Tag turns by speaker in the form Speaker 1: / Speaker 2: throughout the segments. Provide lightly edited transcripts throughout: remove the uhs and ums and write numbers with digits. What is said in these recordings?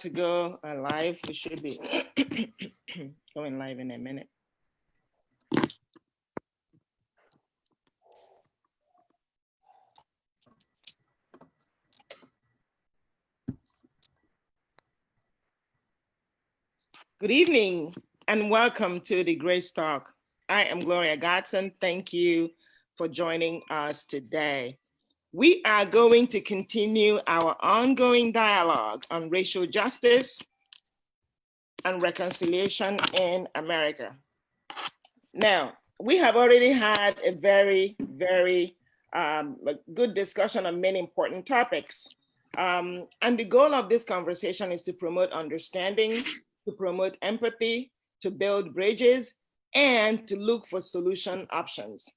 Speaker 1: To go live. We should be going live in a minute. Good evening and welcome to the Grace Talk. I am Gloria Godson. Thank you for joining us today. We are going to continue our ongoing dialogue on racial justice and reconciliation in America. Now, we have already had a very good discussion on many important topics. And the goal of this conversation is to promote understanding, to promote empathy, to build bridges, and to look for solution options.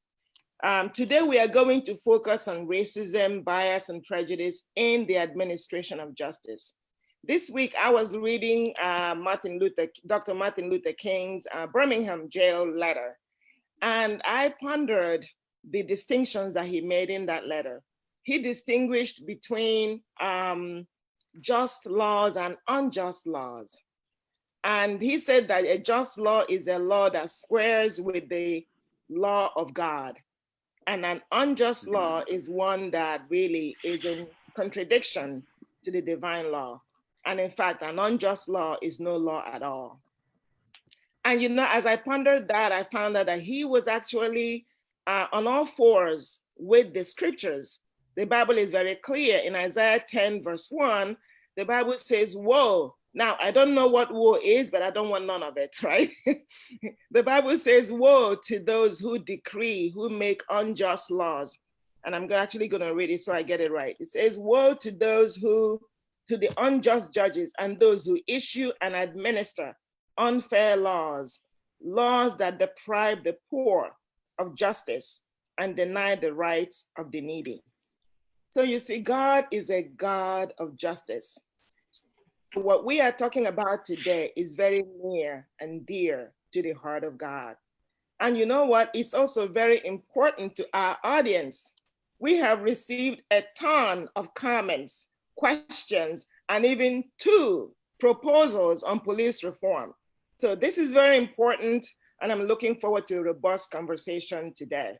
Speaker 1: Today, we are going to focus on racism, bias, and prejudice in the administration of justice. This week, I was reading Dr. Martin Luther King's Birmingham jail letter, and I pondered the distinctions that he made in that letter. He distinguished between just laws and unjust laws. And he said that a just law is a law that squares with the law of God. And an unjust law is one that really is in contradiction to the divine law. And in fact, an unjust law is no law at all. And as I pondered that, I found out that he was actually on all fours with the scriptures. The Bible is very clear. In Isaiah 10, verse 1, the Bible says, woe. Now, I don't know what woe is, but I don't want none of it, right? The Bible says, woe to those who decree, who make unjust laws. And I'm actually going to read it so I get it right. It says, woe to to the unjust judges and those who issue and administer unfair laws, laws that deprive the poor of justice and deny the rights of the needy. So you see, God is a God of justice. What we are talking about today is very near and dear to the heart of God. And you know what? It's also very important to our audience. We have received a ton of comments, questions, and even 2 proposals on police reform. So this is very important, and I'm looking forward to a robust conversation today.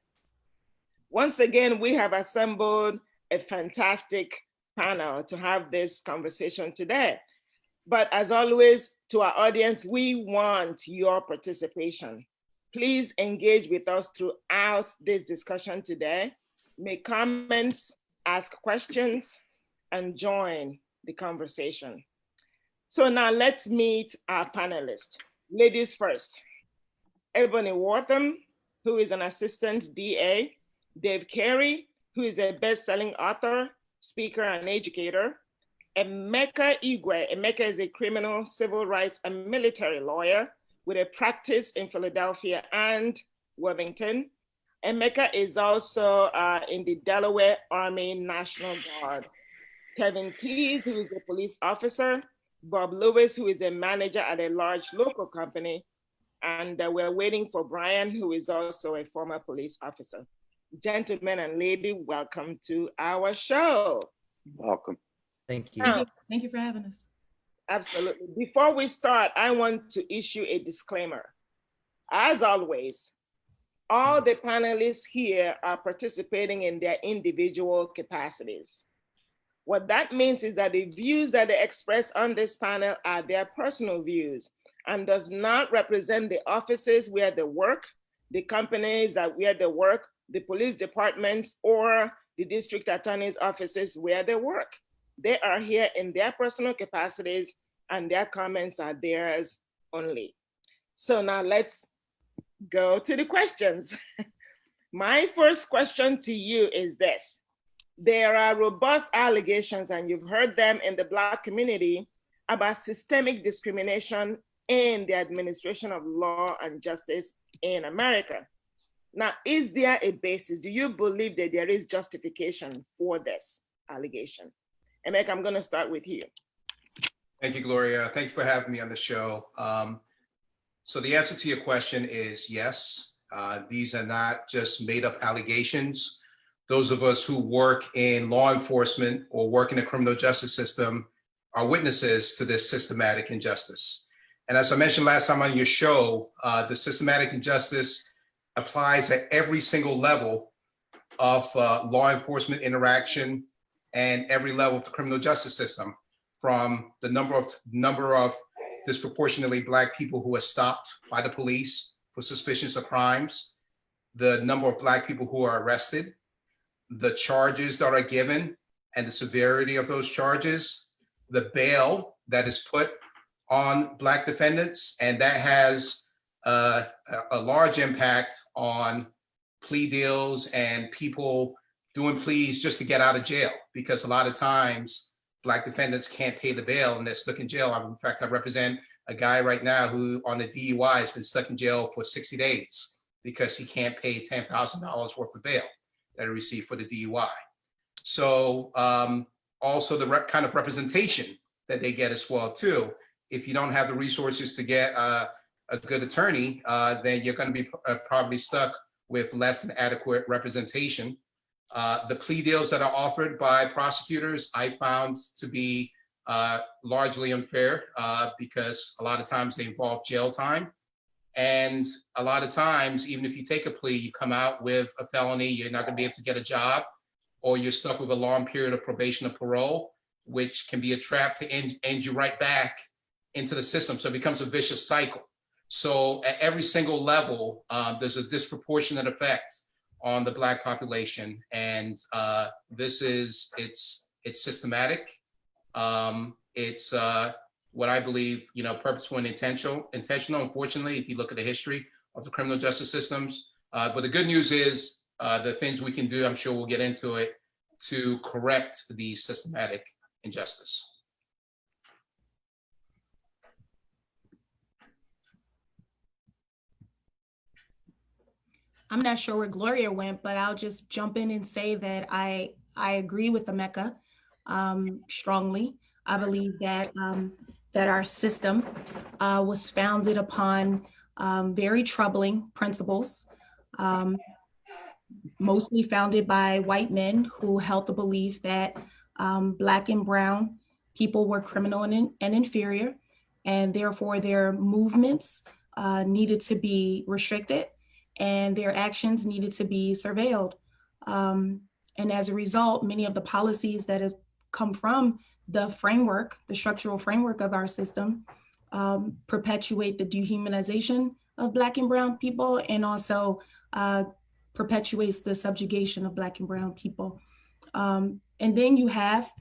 Speaker 1: Once again, we have assembled a fantastic panel to have this conversation today. But as always, to our audience, we want your participation. Please engage with us throughout this discussion today. Make comments, ask questions, and join the conversation. So now let's meet our panelists. Ladies first. Ebony Wortham, who is an assistant DA. Dave Carey, who is a best-selling author, speaker, and educator. Emeka Igwe. Emeka is a criminal, civil rights, and military lawyer with a practice in Philadelphia and Wilmington. Emeka is also in the Delaware Army National Guard. Kevin Pease, who is a police officer. Bob Lewis, who is a manager at a large local company. And we're waiting for Brian, who is also a former police officer. Gentlemen and lady, welcome to our show.
Speaker 2: Welcome.
Speaker 3: Thank you.
Speaker 4: Thank you for having us.
Speaker 1: Absolutely. Before we start, I want to issue a disclaimer. As always, all the panelists here are participating in their individual capacities. What that means is that the views that they express on this panel are their personal views and does not represent the offices where they work, the companies where they work, the police departments, or the district attorney's offices where they work. They are here in their personal capacities and their comments are theirs only. So now let's go to the questions. My first question to you is this. There are robust allegations, and you've heard them in the Black community, about systemic discrimination in the administration of law and justice in America. Now, is there a basis? Do you believe that there is justification for this allegation? Emeka, I'm going to start with you.
Speaker 5: Thank you, Gloria. Thank you for having me on the show. So the answer to your question is yes. These are not just made up allegations. Those of us who work in law enforcement or work in the criminal justice system are witnesses to this systematic injustice. And as I mentioned last time on your show, the systematic injustice applies at every single level of law enforcement interaction and every level of the criminal justice system, from the number of disproportionately Black people who are stopped by the police for suspicions of crimes, the number of Black people who are arrested, the charges that are given and the severity of those charges, the bail that is put on Black defendants, and that has a large impact on plea deals and people doing pleas just to get out of jail, because a lot of times Black defendants can't pay the bail and they're stuck in jail. In fact, I represent a guy right now who on a DUI has been stuck in jail for 60 days because he can't pay $10,000 worth of bail that he received for the DUI. So also the kind of representation that they get as well too. If you don't have the resources to get a good attorney, then you're going to be probably stuck with less than adequate representation. The plea deals that are offered by prosecutors, I found to be largely unfair because a lot of times they involve jail time. And a lot of times, even if you take a plea, you come out with a felony, you're not going to be able to get a job, or you're stuck with a long period of probation or parole, which can be a trap to end you right back into the system. So it becomes a vicious cycle. So at every single level, there's a disproportionate effect on the Black population, and it's systematic. It's what I believe, purposeful and intentional. Unfortunately, if you look at the history of the criminal justice systems, but the good news is the things we can do, I'm sure we'll get into it, to correct the systematic injustice.
Speaker 2: I'm not sure where Gloria went, but I'll just jump in and say that I agree with Emeka strongly. I believe that that our system was founded upon very troubling principles, mostly founded by white men who held the belief that Black and brown people were criminal and inferior, and therefore their movements needed to be restricted and their actions needed to be surveilled. And as a result, many of the policies that have come from the framework, the structural framework of our system, perpetuate the dehumanization of Black and brown people, and also perpetuates the subjugation of Black and brown people. And then you have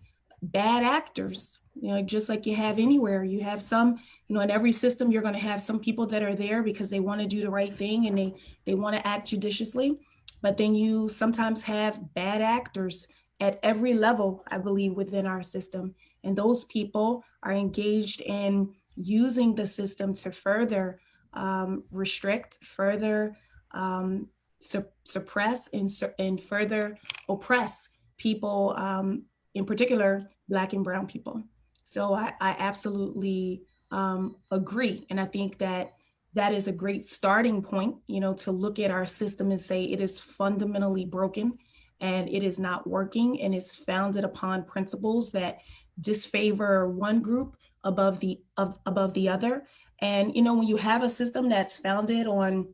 Speaker 2: bad actors, just like you have anywhere. You have some, in every system, you're going to have some people that are there because they want to do the right thing and they want to act judiciously. But then you sometimes have bad actors at every level, I believe, within our system. And those people are engaged in using the system to further restrict, further suppress, and further oppress people, in particular, Black and brown people. So I absolutely agree. And I think that is a great starting point, to look at our system and say it is fundamentally broken and it is not working, and it's founded upon principles that disfavor one group above the other. And when you have a system that's founded on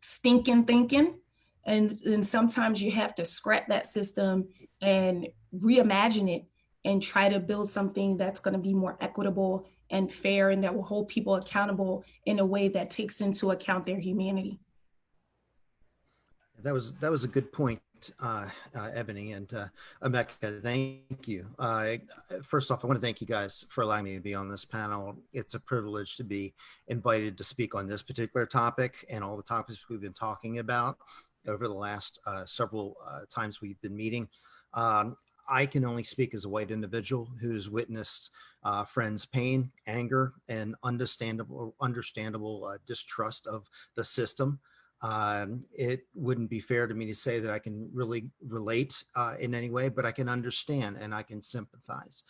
Speaker 2: stinking thinking, and sometimes you have to scrap that system and reimagine it and try to build something that's going to be more equitable and fair, and that will hold people accountable in a way that takes into account their humanity.
Speaker 3: That was a good point, Ebony and Emeka. Thank you. First off, I want to thank you guys for allowing me to be on this panel. It's a privilege to be invited to speak on this particular topic and all the topics we've been talking about over the last several times we've been meeting. I can only speak as a white individual who's witnessed friends' pain, anger, and understandable distrust of the system. It wouldn't be fair to me to say that I can really relate in any way, but I can understand and I can sympathize.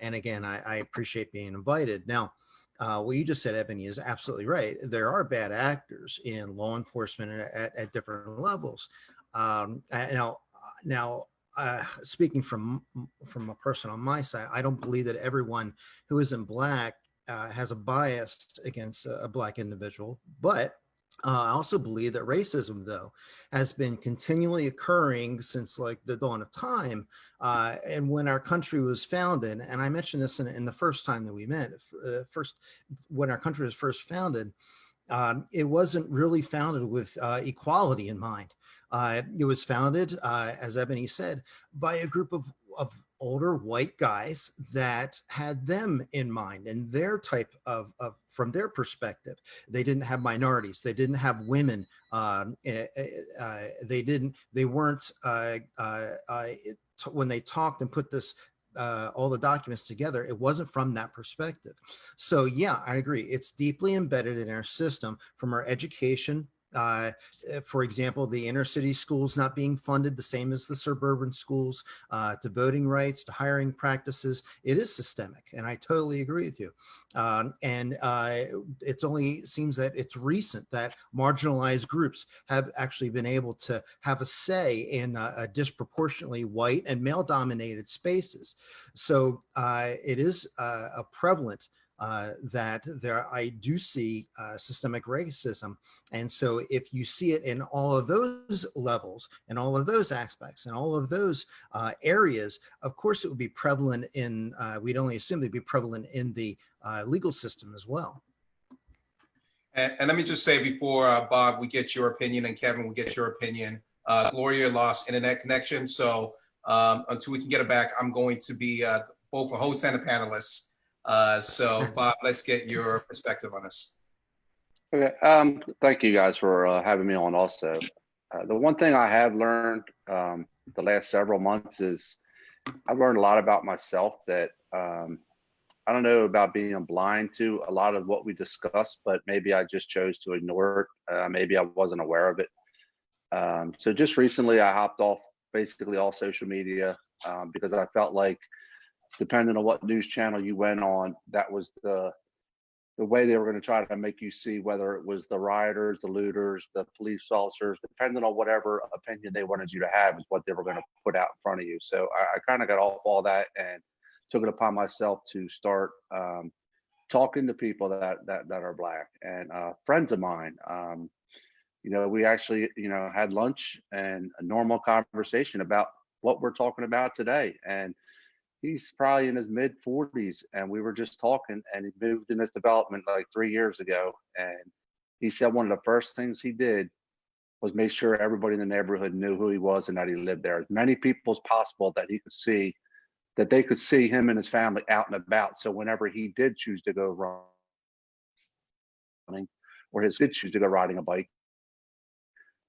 Speaker 3: And again, I appreciate being invited. Now, what you just said, Ebony, is absolutely right. There are bad actors in law enforcement at different levels. Now, speaking from a person on my side, I don't believe that everyone who isn't Black has a bias against a Black individual. But I also believe that racism, though, has been continually occurring since like the dawn of time. And when our country was founded, and I mentioned this in the first time that we met, when our country was first founded, it wasn't really founded with equality in mind. It was founded, as Ebony said, by a group of older white guys that had them in mind and their type of from their perspective. They didn't have minorities. They didn't have women. They weren't, when they talked and put this, all the documents together, it wasn't from that perspective. So yeah, I agree. It's deeply embedded in our system, from our education. For example, the inner city schools not being funded the same as the suburban schools, to voting rights, to hiring practices. It is systemic, and I totally agree with you. It's only seems that it's recent that marginalized groups have actually been able to have a say in a disproportionately white and male-dominated spaces. So it is a prevalent that I do see systemic racism. And so if you see it in all of those levels and all of those aspects and all of those areas, of course it would be prevalent in, we'd only assume they'd be prevalent in the legal system as well.
Speaker 5: And let me just say before, Bob, we get your opinion, and Kevin, we get your opinion. Gloria lost internet connection. So until we can get it back, I'm going to be both a host and a panelist. So Bob, let's get your perspective on this.
Speaker 4: Okay, thank you guys for having me on also. The one thing I have learned the last several months is I've learned a lot about myself that I don't know about being blind to a lot of what we discussed, but maybe I just chose to ignore it. Maybe I wasn't aware of it. So just recently I hopped off basically all social media because I felt like, depending on what news channel you went on, that was the way they were going to try to make you see, whether it was the rioters, the looters, the police officers, depending on whatever opinion they wanted you to have is what they were going to put out in front of you. So I kind of got off all that and took it upon myself to start talking to people that are Black and friends of mine. You know, we actually, you know, had lunch and a normal conversation about what we're talking about today. And he's probably in his mid 40s, and we were just talking, and he moved in this development like 3 years ago. And he said one of the first things he did was make sure everybody in the neighborhood knew who he was and that he lived there. As many people as possible that he could see, that they could see him and his family out and about. So whenever he did choose to go running, or his did choose to go riding a bike,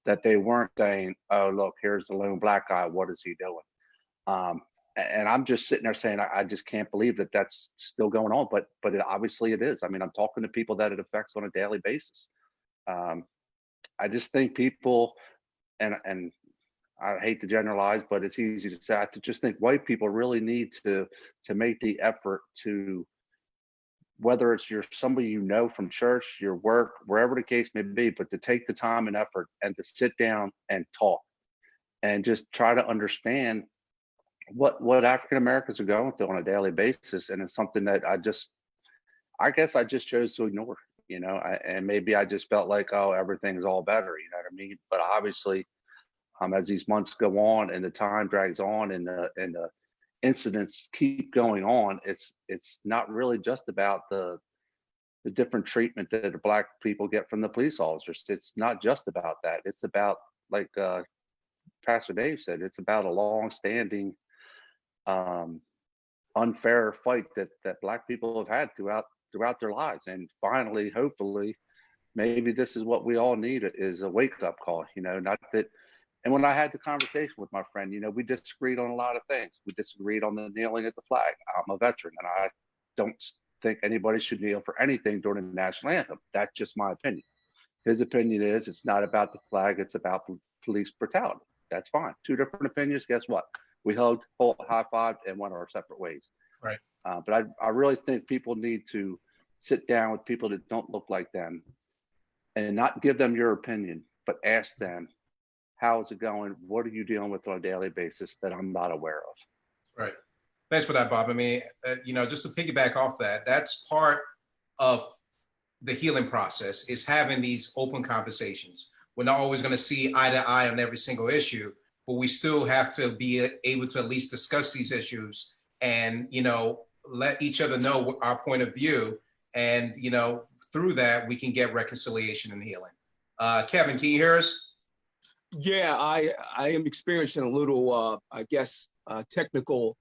Speaker 4: that they weren't saying, oh, look, here's the lone Black guy, what is he doing? And I'm just sitting there saying, I just can't believe that that's still going on, but obviously it is. I mean, I'm talking to people that it affects on a daily basis. I just think people, and I hate to generalize, but it's easy to say, I just think white people really need to make the effort to, whether it's somebody you know from church, your work, wherever the case may be, but to take the time and effort and to sit down and talk and just try to understand what African Americans are going through on a daily basis. And it's something that I guess I just chose to ignore, you know, and maybe I just felt like, oh, everything's all better, you know what I mean? But obviously, as these months go on and the time drags on and the incidents keep going on, it's not really just about the different treatment that the Black people get from the police officers. It's not just about that. It's about, like Pastor Dave said, it's about a long-standing unfair fight that Black people have had throughout their lives. And finally, hopefully, maybe this is what we all need, is a wake-up call, you know, not that. And when I had the conversation with my friend, you know, we disagreed on a lot of things. We disagreed on the kneeling at the flag. I'm a veteran, and I don't think anybody should kneel for anything during the national anthem. That's just my opinion. His opinion is it's not about the flag, it's about police brutality. That's fine. Two different opinions. Guess what? We hugged, high-fived, and went our separate ways.
Speaker 5: Right.
Speaker 4: But I really think people need to sit down with people that don't look like them and not give them your opinion, but ask them, How is it going? What are you dealing with on a daily basis that I'm not aware of?
Speaker 5: Right. Thanks for that, Bob. I mean, just to piggyback off that, that's part of the healing process, is having these open conversations. We're not always going to see eye to eye on every single issue, but we still have to be able to at least discuss these issues and, let each other know our point of view. And, through that, we can get reconciliation and healing. Kevin, can you hear us?
Speaker 6: Yeah, I am experiencing a little, technical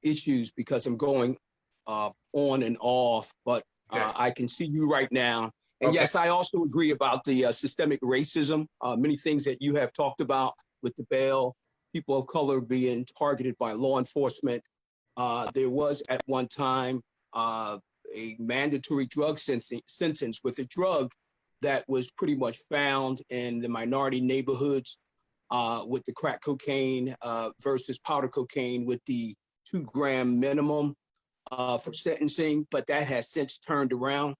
Speaker 6: issues because I'm going on and off, but
Speaker 5: Okay.
Speaker 6: I can see you right now. And
Speaker 5: Okay.
Speaker 6: yes, I also agree about the systemic racism, many things that you have talked about with the bail, people of color being targeted by law enforcement. There was at one time a mandatory drug sentence with a drug that was pretty much found in the minority neighborhoods with the crack cocaine versus powder cocaine with the 2-gram minimum for sentencing, but that has since turned around.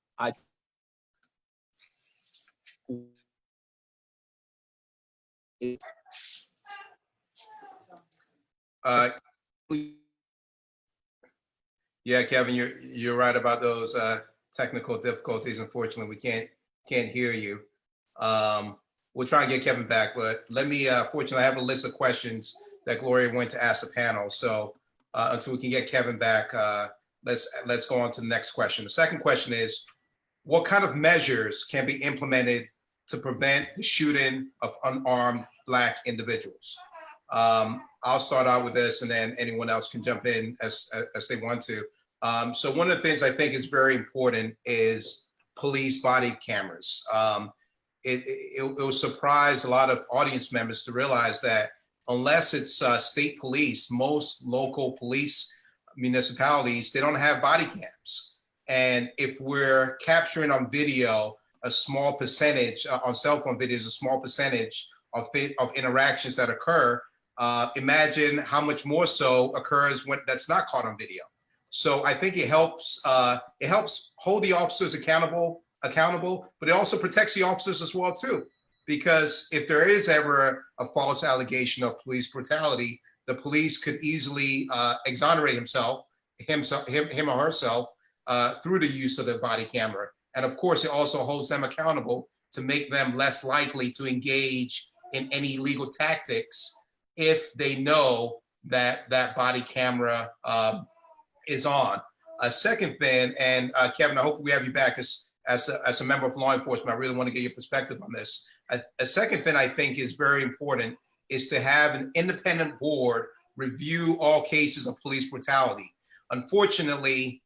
Speaker 5: Yeah, Kevin, you're right about those technical difficulties. Unfortunately, we can't hear you. We'll try and get Kevin back, but let me. Fortunately, I have a list of questions that Gloria went to ask the panel. So until we can get Kevin back, let's go on to the next question. The second question is, what kind of measures can be implemented to prevent the shooting of unarmed Black individuals? I'll start out with this, and then anyone else can jump in as they want to. So one of the things I think is very important is police body cameras. It will surprise a lot of audience members to realize that unless it's state police, most local police municipalities, they don't have body cams. And if we're capturing on video a small percentage, on cell phone videos, a small percentage of interactions that occur, imagine how much more so occurs when that's not caught on video. So I think it helps hold the officers accountable, but it also protects the officers as well too. Because if there is ever a false allegation of police brutality, the police could easily exonerate him or herself through the use of the body camera. And of course, it also holds them accountable to make them less likely to engage in any illegal tactics if they know that that body camera is on. A second thing, and Kevin, I hope we have you back as a member of law enforcement. I really want to get your perspective on this. A second thing I think is very important is to have an independent board review all cases of police brutality. Unfortunately,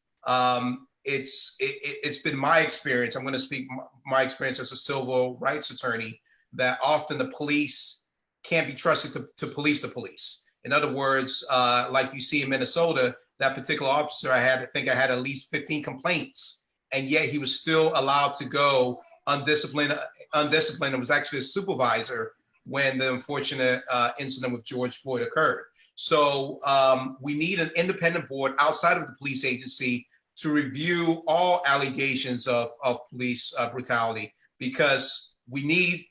Speaker 5: it's been my experience. I'm going to speak my experience as a civil rights attorney, that often the police can't be trusted to police the police. In other words, like you see in Minnesota, that particular officer, I think I had at least 15 complaints, and yet he was still allowed to go undisciplined. It was actually a supervisor when the unfortunate incident with George Floyd occurred. So we need an independent board outside of the police agency to review all allegations of police brutality, because we need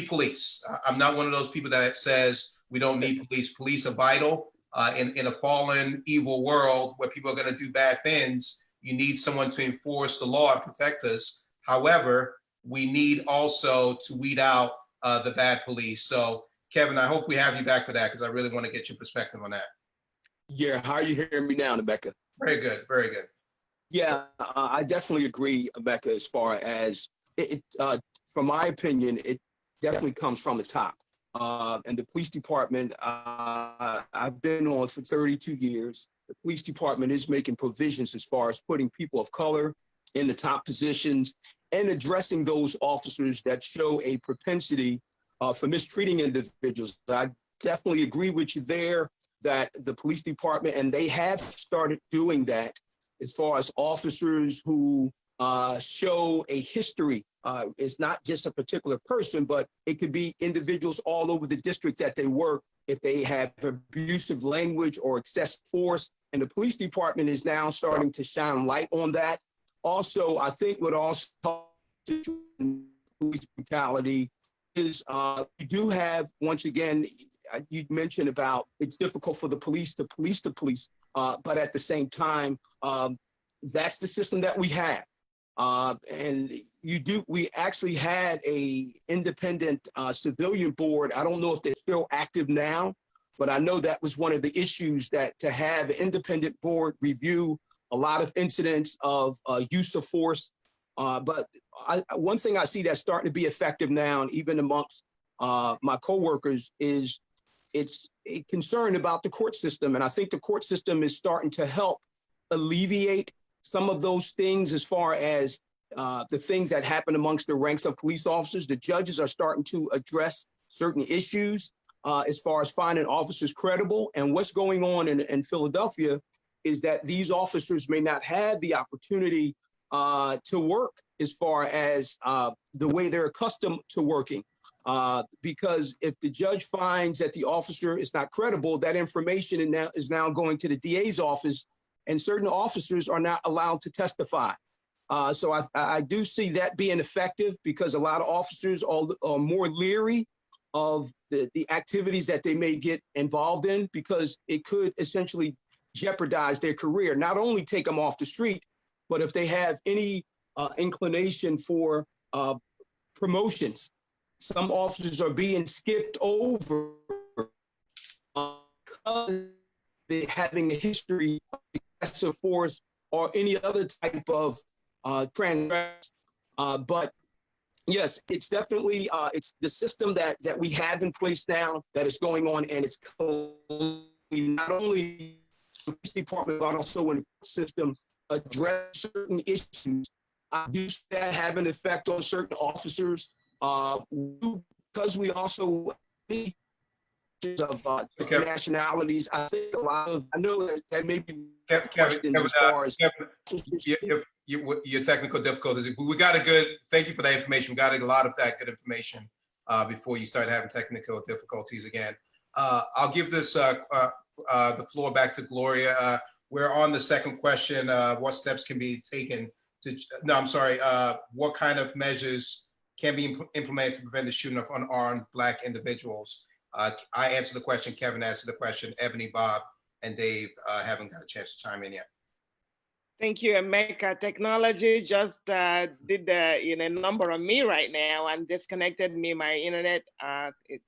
Speaker 5: police. I'm not one of those people that says we don't need police. Police are vital in a fallen, evil world where people are going to do bad things. You need someone to enforce the law and protect us. However, we need also to weed out the bad police. So, Kevin, I hope we have you back for that, because I really want to get your perspective on that.
Speaker 6: Yeah, how are you hearing me now, Rebecca?
Speaker 5: Very good, very good.
Speaker 6: Yeah, I definitely agree, Rebecca, as far as it from my opinion, it definitely comes from the top. And the police department, I've been on for 32 years. The police department is making provisions as far as putting people of color in the top positions and addressing those officers that show a propensity for mistreating individuals. I definitely agree with you there that the police department, and they have started doing that as far as officers who show a history. It's not just a particular person, but it could be individuals all over the district that they work. If they have abusive language or excessive force, and the police department is now starting to shine light on that. Also, I think what also police brutality is we do have, once again, you mentioned about it's difficult for the police to police the police, but at the same time, that's the system that we have. And we actually had a independent civilian board. I don't know if they're still active now, but I know that was one of the issues, that to have an independent board review a lot of incidents of use of force. But one thing I see that's starting to be effective now, and even amongst my coworkers, is it's a concern about the court system. And I think the court system is starting to help alleviate some of those things, as far as the things that happen amongst the ranks of police officers. The judges are starting to address certain issues as far as finding officers credible. And what's going on in Philadelphia is that these officers may not have the opportunity to work as far as the way they're accustomed to working. Because if the judge finds that the officer is not credible, that information is now going to the DA's office, and certain officers are not allowed to testify. So I do see that being effective, because a lot of officers are more leery of the activities that they may get involved in, because it could essentially jeopardize their career, not only take them off the street, but if they have any inclination for promotions. Some officers are being skipped over because they're having a history of excessive force or any other type of transgression. But yes, it's definitely it's the system that we have in place now that is going on, and it's not only the police department but also in the system address certain issues. I do see that have an effect on certain officers. Because we also need of different nationalities. I think a lot of, I know that may be questions as far as
Speaker 5: your technical difficulties. We got a good, thank you for that information. We got a lot of that good information before you start having technical difficulties again. I'll give this the floor back to Gloria. We're on the second question. What steps can be taken to, what kind of measures can be implemented to prevent the shooting of unarmed Black individuals? I answered the question, Kevin answered the question, Ebony, Bob, and Dave haven't got a chance to chime in yet.
Speaker 1: Thank you, Emeka. Technology just did the number on me right now and disconnected me. My internet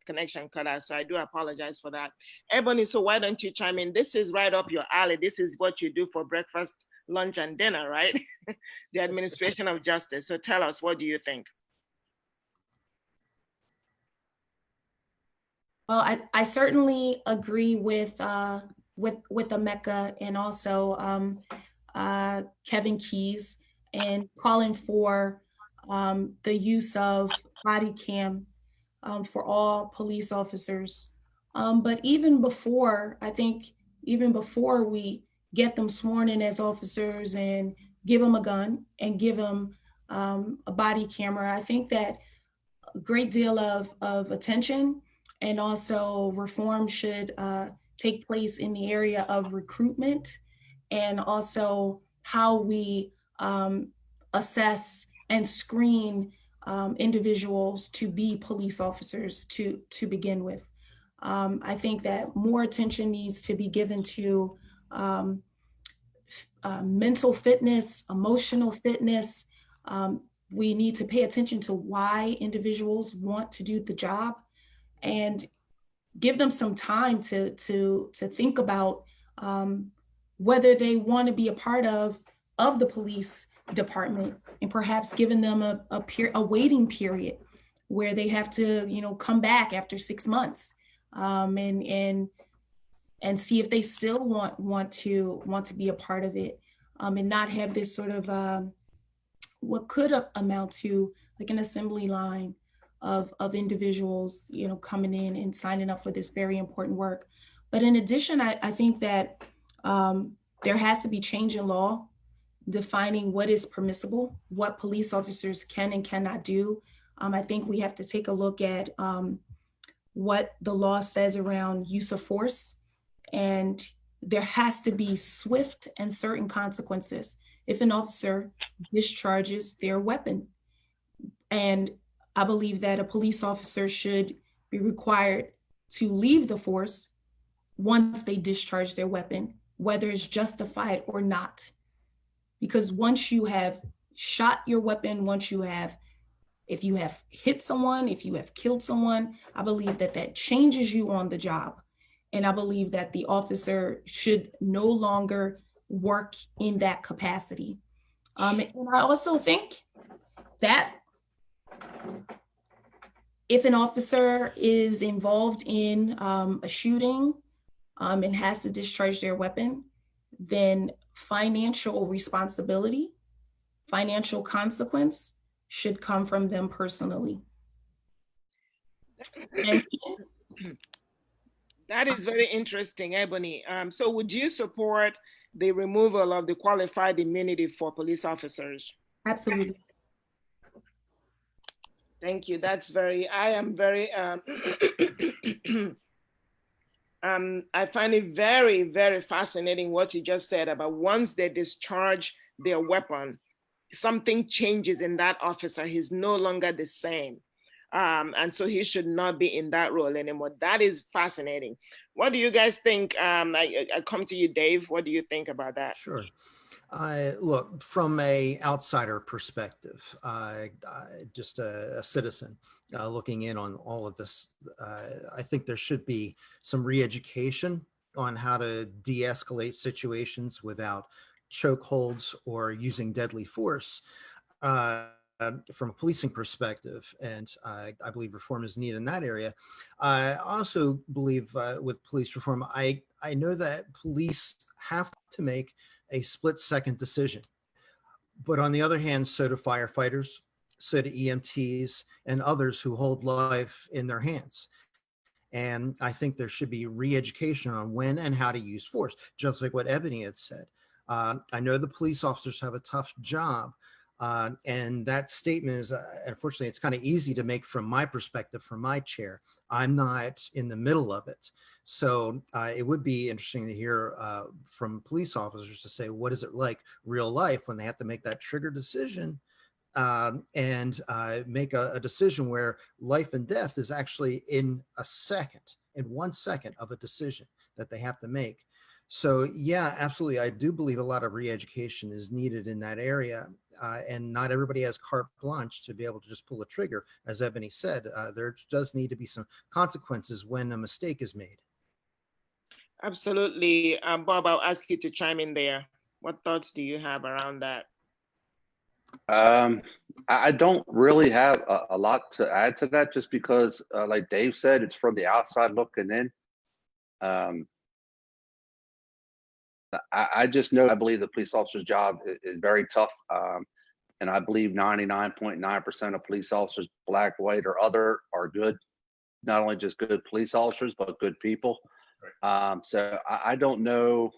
Speaker 1: connection cut out, so I do apologize for that. Ebony, so why don't you chime in? This is right up your alley. This is what you do for breakfast, lunch, and dinner, right? The administration of justice. So tell us, what do you think?
Speaker 2: Well, I certainly agree with Emeka and also Kevin Keys, and calling for the use of body cam for all police officers. But even before, I think even before we get them sworn in as officers and give them a gun and give them a body camera, I think that a great deal of attention and also reform should take place in the area of recruitment, and also how we assess and screen individuals to be police officers to begin with. I think that more attention needs to be given to mental fitness, emotional fitness. We need to pay attention to why individuals want to do the job, and give them some time to think about whether they want to be a part of the police department, and perhaps giving them a waiting period where they have to come back after 6 months and see if they still want to be a part of it, and not have this sort of what could amount to like an assembly line of individuals, coming in and signing up for this very important work. But in addition, I think that there has to be change in law defining what is permissible, what police officers can and cannot do. I think we have to take a look at what the law says around use of force, and there has to be swift and certain consequences if an officer discharges their weapon. And I believe that a police officer should be required to leave the force once they discharge their weapon, whether it's justified or not. Because once you have shot your weapon, if you have hit someone, if you have killed someone, I believe that that changes you on the job. And I believe that the officer should no longer work in that capacity. And I also think that if an officer is involved in a shooting and has to discharge their weapon, then financial responsibility, financial consequence should come from them personally. And
Speaker 1: That is very interesting, Ebony. So would you support the removal of the qualified immunity for police officers?
Speaker 2: absolutely.
Speaker 1: Thank you. I am very, I find it very, very fascinating what you just said about once they discharge their weapon, something changes in that officer. He's no longer the same. And so he should not be in that role anymore. That is fascinating. What do you guys think? I come to you, Dave. What do you think about that?
Speaker 3: Sure. Look, from a outsider perspective, just a citizen looking in on all of this, I think there should be some re-education on how to de-escalate situations without chokeholds or using deadly force from a policing perspective. And I believe reform is needed in that area. I also believe with police reform, I know that police have to make a split-second decision. But on the other hand, so do firefighters, so do EMTs, and others who hold life in their hands. And I think there should be re-education on when and how to use force, just like what Ebony had said. I know the police officers have a tough job, and that statement is, unfortunately, it's kind of easy to make from my perspective, from my chair. I'm not in the middle of it. So it would be interesting to hear from police officers to say, what is it like real life when they have to make that trigger decision and make a decision where life and death is actually in 1 second of a decision that they have to make. So yeah, absolutely. I do believe a lot of re-education is needed in that area. And not everybody has carte blanche to be able to just pull a trigger. As Ebony said, there does need to be some consequences when a mistake is made.
Speaker 1: Absolutely. Bob, I'll ask you to chime in there. What thoughts do you have around that?
Speaker 4: I don't really have a lot to add to that, just because, like Dave said, it's from the outside looking in. I just know, I believe the police officer's job is very tough. And I believe 99.9% of police officers, black, white, or other, are good. Not only just good police officers, but good people. Right. So I don't know.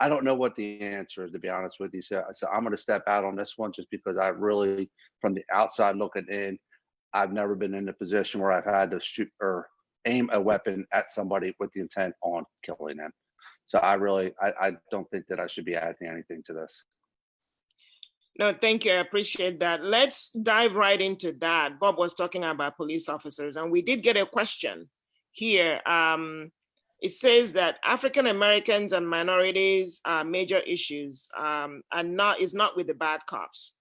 Speaker 4: I don't know what the answer is, to be honest with you. So I'm going to step out on this one, just because I really, from the outside looking in, I've never been in a position where I've had to shoot or aim a weapon at somebody with the intent on killing them. So I don't think that I should be adding anything to this.
Speaker 1: No, thank you. I appreciate that. Let's dive right into that. Bob was talking about police officers, and we did get a question here. It says that African Americans and minorities are major issues, and is not with the bad cops.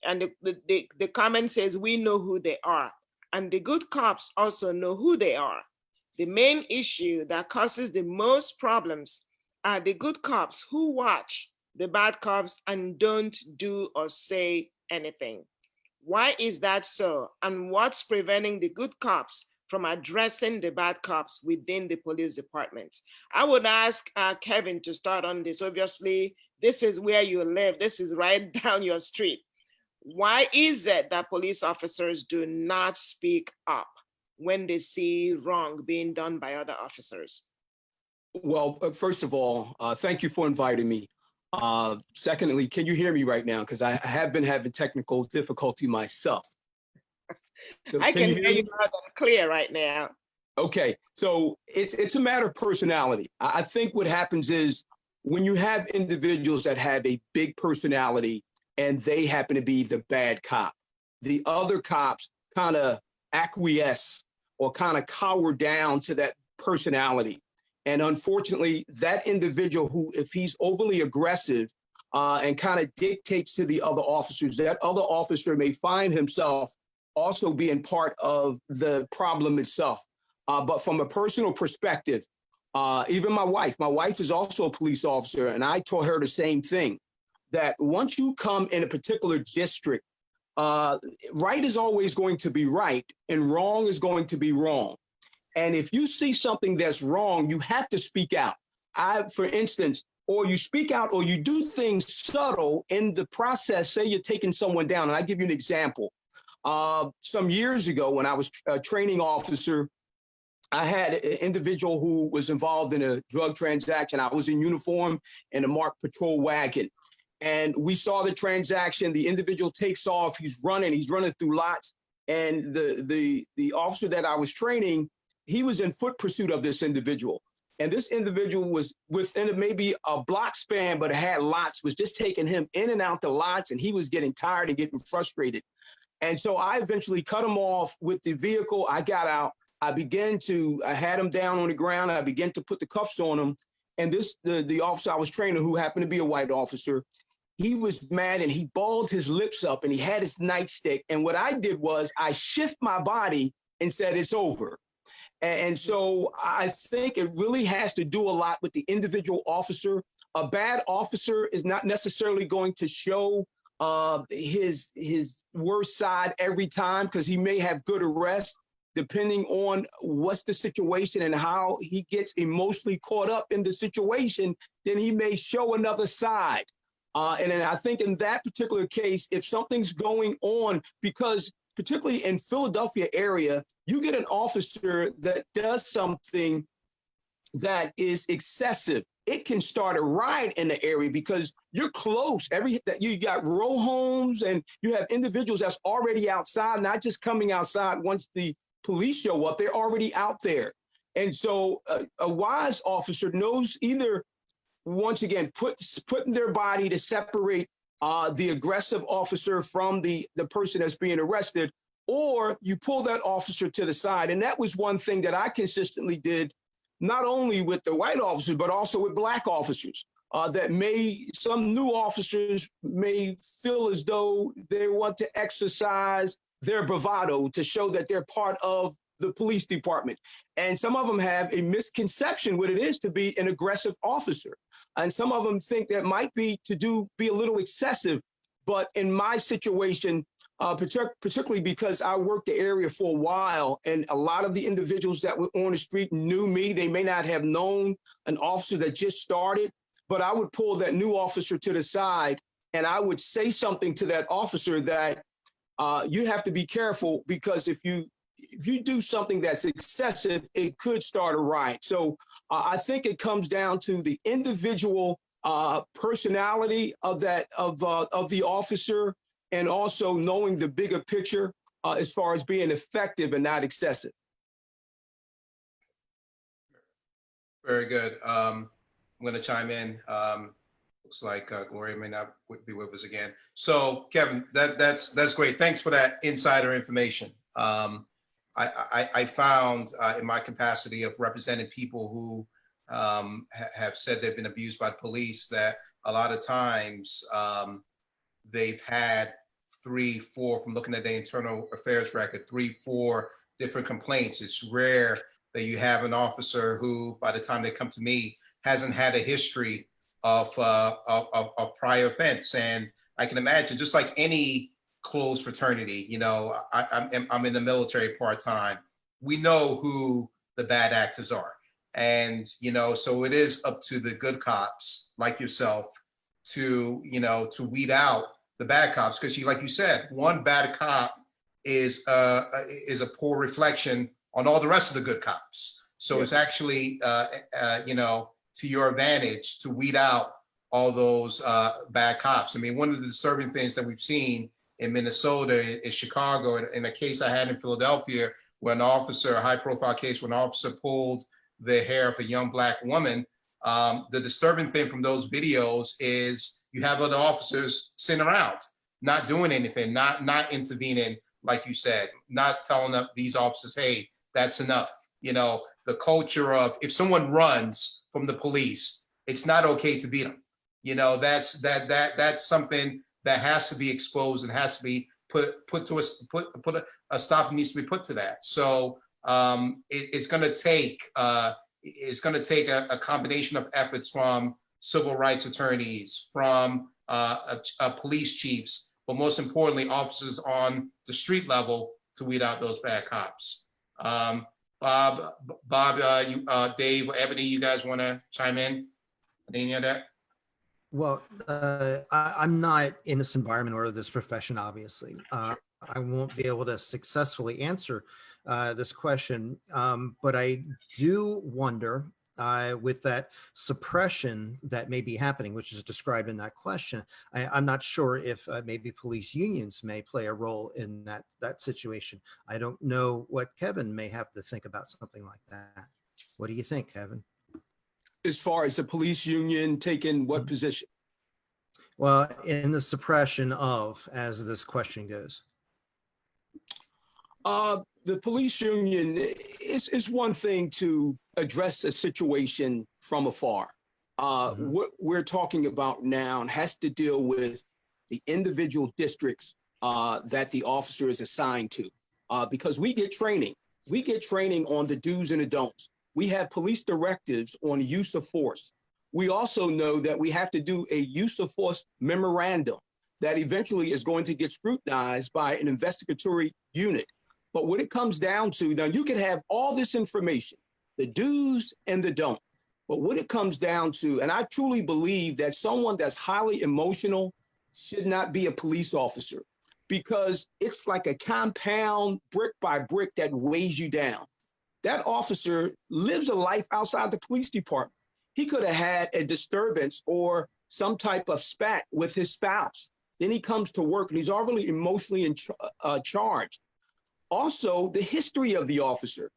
Speaker 1: And the comment says, we know who they are, and the good cops also know who they are. The main issue that causes the most problems are the good cops who watch the bad cops and don't do or say anything. Why is that so? And what's preventing the good cops from addressing the bad cops within the police department? I would ask Kevin to start on this. Obviously, this is where you live. This is right down your street. Why is it that police officers do not speak up when they see wrong being done by other officers?
Speaker 6: Well, first of all, thank you for inviting me. Secondly, can you hear me right now? Because I have been having technical difficulty myself. So
Speaker 1: I can hear you loud and clear right now.
Speaker 6: Okay, so it's a matter of personality. I think what happens is when you have individuals that have a big personality and they happen to be the bad cop, the other cops kind of acquiesce or kind of cower down to that personality. And unfortunately, that individual who, if he's overly aggressive and kind of dictates to the other officers, that other officer may find himself also being part of the problem itself. But from a personal perspective, even my wife is also a police officer, and I taught her the same thing, that once you come in a particular district, right is always going to be right and wrong is going to be wrong. And if you see something that's wrong, you have to speak out. For instance, or you speak out or you do things subtle in the process. Say you're taking someone down. And I give you an example. Some years ago when I was a training officer, I had an individual who was involved in a drug transaction. I was in uniform in a marked patrol wagon. And we saw the transaction. The individual takes off. He's running through lots. And the officer that I was training, he was in foot pursuit of this individual. And this individual was within maybe a block span, but it had lots, was just taking him in and out the lots. And he was getting tired and getting frustrated. And so I eventually cut him off with the vehicle. I got out. I had him down on the ground. I began to put the cuffs on him. And the officer I was training, who happened to be a white officer, he was mad and he balled his lips up and he had his nightstick. And what I did was I shift my body and said, it's over. And so I think it really has to do a lot with the individual officer. A bad officer is not necessarily going to show his worst side every time, because he may have good arrest, depending on what's the situation and how he gets emotionally caught up in the situation, then he may show another side. And then I think in that particular case, if something's going on, because particularly in Philadelphia area, you get an officer that does something that is excessive, it can start a riot in the area because you're close. You got row homes and you have individuals that's already outside, not just coming outside once the police show up, they're already out there. And so a wise officer knows either, once again, putting their body to separate the aggressive officer from the person that's being arrested, or you pull that officer to the side. And that was one thing that I consistently did, not only with the white officers, but also with black officers, some new officers may feel as though they want to exercise their bravado to show that they're part of the police department. And some of them have a misconception what it is to be an aggressive officer. And some of them think that might be a little excessive. But in my situation, particularly because I worked the area for a while, and a lot of the individuals that were on the street knew me. They may not have known an officer that just started, but I would pull that new officer to the side and I would say something to that officer that you have to be careful, because if you do something that's excessive, it could start a riot. So I think it comes down to the individual personality of the officer, and also knowing the bigger picture as far as being effective and not excessive.
Speaker 5: Very good. I'm going to chime in. Looks like Gloria may not be with us again. So Kevin, that's great. Thanks for that insider information. I found in my capacity of representing people who have said they've been abused by police, that a lot of times they've had 3, 4, from looking at the internal affairs record, 3, 4 different complaints. It's rare that you have an officer who, by the time they come to me, hasn't had a history of prior offense. And I can imagine, just like any closed fraternity, you know, I'm in the military part-time. We know who the bad actors are. And, you know, so it is up to the good cops like yourself to, you know, to weed out the bad cops. Because like you said, one bad cop is a poor reflection on all the rest of the good cops. So yes, it's actually, you know, to your advantage to weed out all those bad cops. I mean, one of the disturbing things that we've seen in Minnesota, in Chicago, in a case I had in Philadelphia, where an officer, a high-profile case, where an officer pulled the hair of a young Black woman. The disturbing thing from those videos is you have other officers sitting around, not doing anything, not intervening, like you said, not telling up these officers, hey, that's enough. You know, the culture of if someone runs from the police, it's not okay to beat them. You know, that's something that has to be exposed and has to be put a stop needs to be put to that. So it's going to take a combination of efforts from civil rights attorneys, from police chiefs, but most importantly, officers on the street level to weed out those bad cops. Bob, Dave, or Ebony, you guys want to chime in? Any of that?
Speaker 3: Well, I'm not in this environment or this profession, obviously. I won't be able to successfully answer this question, but I do wonder with that suppression that may be happening, which is described in that question. I'm not sure if maybe police unions may play a role in that situation. I don't know what Kevin may have to think about something like that. What do you think, Kevin?
Speaker 6: As far as the police union taking what position?
Speaker 3: Well, in the suppression of, as this question goes.
Speaker 6: The police union is one thing to address a situation from afar. What we're talking about now has to deal with the individual districts that the officer is assigned to, because we get training. We get training on the do's and the don'ts. We have police directives on the use of force. We also know that we have to do a use of force memorandum that eventually is going to get scrutinized by an investigatory unit. But what it comes down to, now you can have all this information, the do's and the don'ts, but what it comes down to, and I truly believe that someone that's highly emotional should not be a police officer, because it's like a compound brick by brick that weighs you down. That officer lives a life outside the police department. He could have had a disturbance or some type of spat with his spouse. Then he comes to work and he's already emotionally charged. Also, the history of the officer.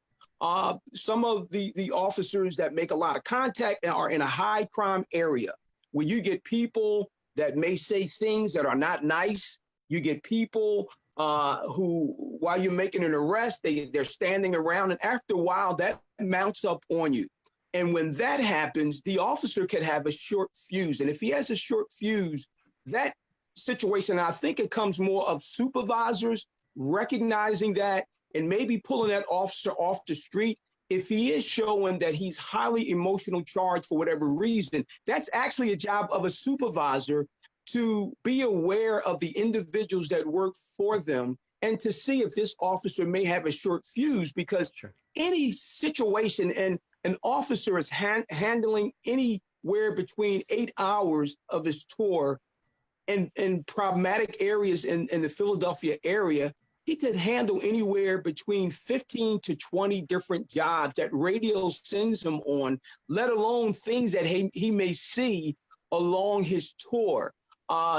Speaker 6: Some of the officers that make a lot of contact are in a high crime area where you get people that may say things that are not nice. You get people who, while you're making an arrest, they're standing around, and after a while, that mounts up on you. And when that happens, the officer could have a short fuse. And if he has a short fuse, that situation, I think it comes more of supervisors recognizing that and maybe pulling that officer off the street. If he is showing that he's highly emotional charged for whatever reason, that's actually a job of a supervisor to be aware of the individuals that work for them and to see if this officer may have a short fuse, because any situation, and an officer is handling anywhere between 8 hours of his tour in problematic areas in the Philadelphia area, he could handle anywhere between 15 to 20 different jobs that radio sends him on, let alone things that he may see along his tour.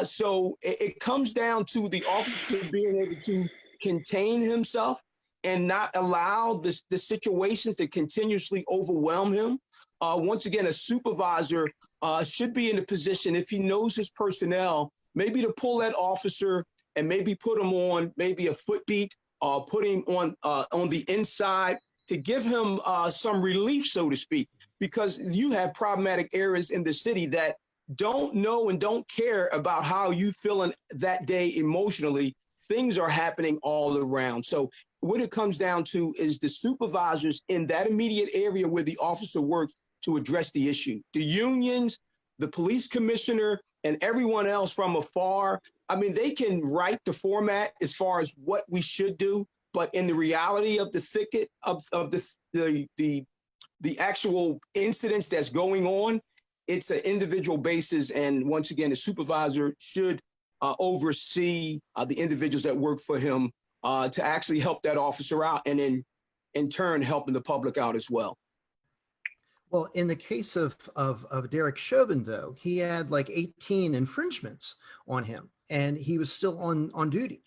Speaker 6: So it comes down to the officer being able to contain himself and not allow the situations to continuously overwhelm him. Once again, a supervisor should be in a position, if he knows his personnel, maybe to pull that officer and maybe put him on maybe a foot beat, put him on the inside to give him some relief, so to speak, because you have problematic areas in the city that don't know and don't care about how you feeling that day emotionally. Things are happening all around. So what it comes down to is the supervisors in that immediate area where the officer works to address the issue. The unions, the police commissioner, and everyone else from afar, I mean, they can write the format as far as what we should do, but in the reality of the thicket of the actual incidents that's going on, it's an individual basis. And once again, the supervisor should oversee the individuals that work for him to actually help that officer out, and then in turn helping the public out as well.
Speaker 3: Well, in the case of Derek Chauvin, though, he had like 18 infringements on him, and he was still on duty.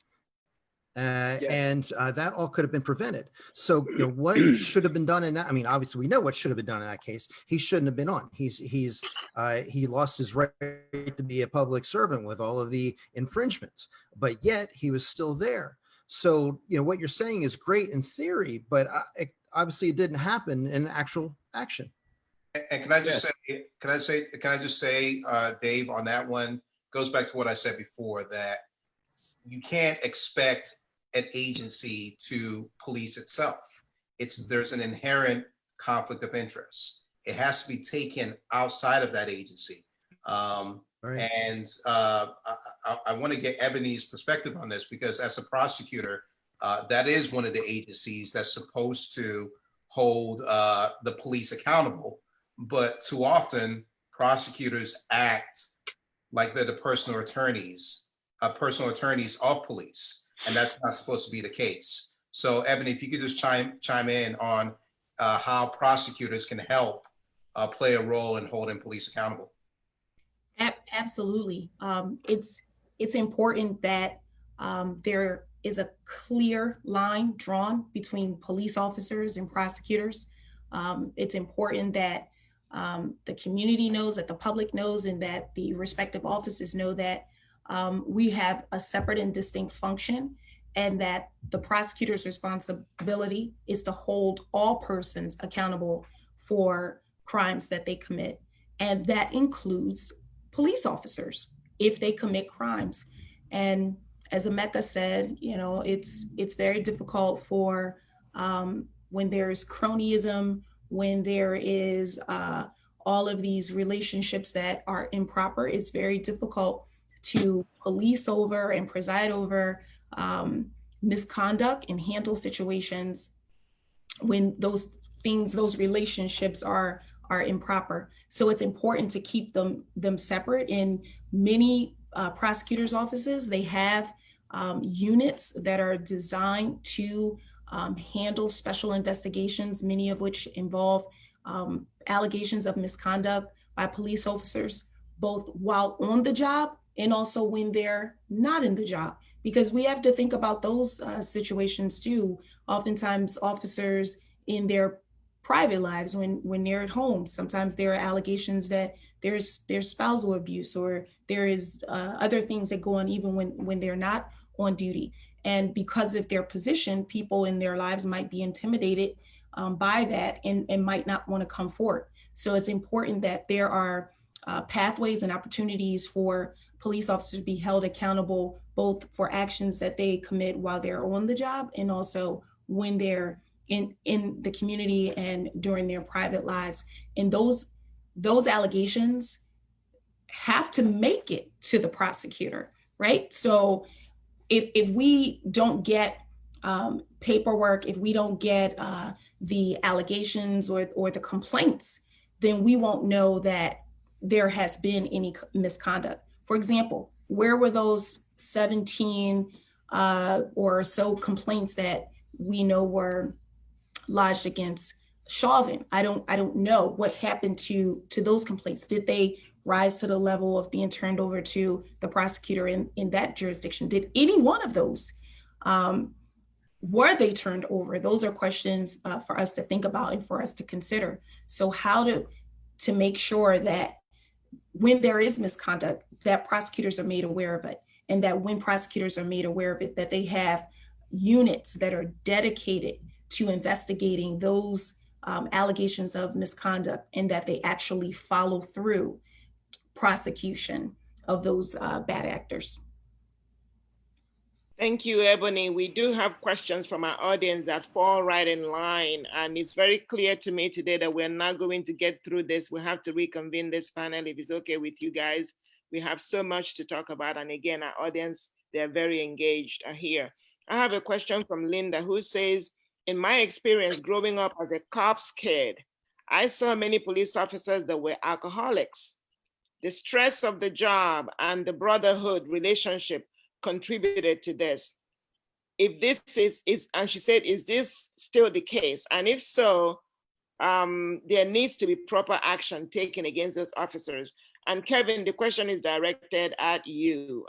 Speaker 3: Yes. And that all could have been prevented. So, you know, what should have been done in that? I mean, obviously, we know what should have been done in that case. He shouldn't have been on. He lost his right to be a public servant with all of the infringements, but yet he was still there. So, what you're saying is great in theory, but obviously it didn't happen in actual action.
Speaker 5: And can I just say, Dave, on that one, goes back to what I said before, that you can't expect an agency to police itself. There's an inherent conflict of interest. It has to be taken outside of that agency.
Speaker 3: Right.
Speaker 5: And I want to get Ebony's perspective on this, because as a prosecutor, that is one of the agencies that's supposed to hold the police accountable. But too often, prosecutors act like they're the personal attorneys of police, and that's not supposed to be the case. So, Ebony, if you could just chime in on how prosecutors can help play a role in holding police accountable.
Speaker 2: Absolutely. It's important that there is a clear line drawn between police officers and prosecutors. It's important that the community knows, that the public knows, and that the respective offices know that we have a separate and distinct function, and that the prosecutor's responsibility is to hold all persons accountable for crimes that they commit. And that includes police officers if they commit crimes. And as Emeka said, it's very difficult for when there's cronyism, when there is all of these relationships that are improper. It's very difficult to police over and preside over misconduct and handle situations when those relationships are improper. So it's important to keep them separate. In many prosecutors' offices, they have units that are designed to handle special investigations, many of which involve allegations of misconduct by police officers, both while on the job and also when they're not in the job. Because we have to think about those situations too. Oftentimes officers in their private lives, when they're at home, sometimes there are allegations that there's spousal abuse, or there is other things that go on even when they're not on duty. And because of their position, people in their lives might be intimidated by that and might not want to come forward. So it's important that there are pathways and opportunities for police officers to be held accountable, both for actions that they commit while they're on the job and also when they're in the community and during their private lives. And those allegations have to make it to the prosecutor, right? So if we don't get paperwork, if we don't get the allegations or the complaints, then we won't know that there has been any misconduct. For example, where were those 17 or so complaints that we know were lodged against Chauvin? I don't know what happened to those complaints. Did they rise to the level of being turned over to the prosecutor in that jurisdiction? Did any one of those, were they turned over? Those are questions for us to think about and for us to consider. So how to make sure that when there is misconduct, that prosecutors are made aware of it, and that when prosecutors are made aware of it, that they have units that are dedicated to investigating those allegations of misconduct, and that they actually follow through prosecution of those bad actors.
Speaker 1: Thank you, Ebony. We do have questions from our audience that fall right in line. And it's very clear to me today that we're not going to get through this. We have to reconvene this panel if it's okay with you guys. We have so much to talk about. And again, our audience, they're very engaged here. I have a question from Linda, who says, in my experience growing up as a cop's kid, I saw many police officers that were alcoholics. The stress of the job and the brotherhood relationship contributed to this. If this is, and she said, is this still the case? And if so, there needs to be proper action taken against those officers. And Kevin, the question is directed at you.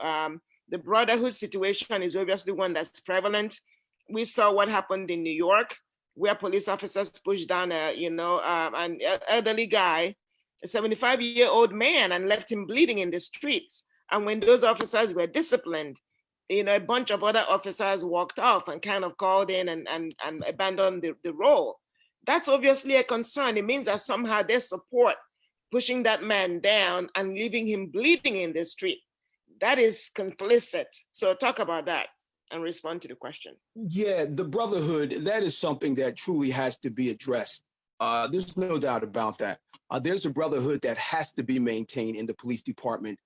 Speaker 1: The brotherhood situation is obviously one that's prevalent. We saw what happened in New York, where police officers pushed down an elderly guy, a 75-year-old man, and left him bleeding in the streets. And when those officers were disciplined, a bunch of other officers walked off and kind of called in and abandoned the role. That's obviously a concern. It means that somehow they support pushing that man down and leaving him bleeding in the street. That is complicit. So talk about that and respond to the question.
Speaker 6: Yeah, the brotherhood, that is something that truly has to be addressed. There's no doubt about that. There's a brotherhood that has to be maintained in the police department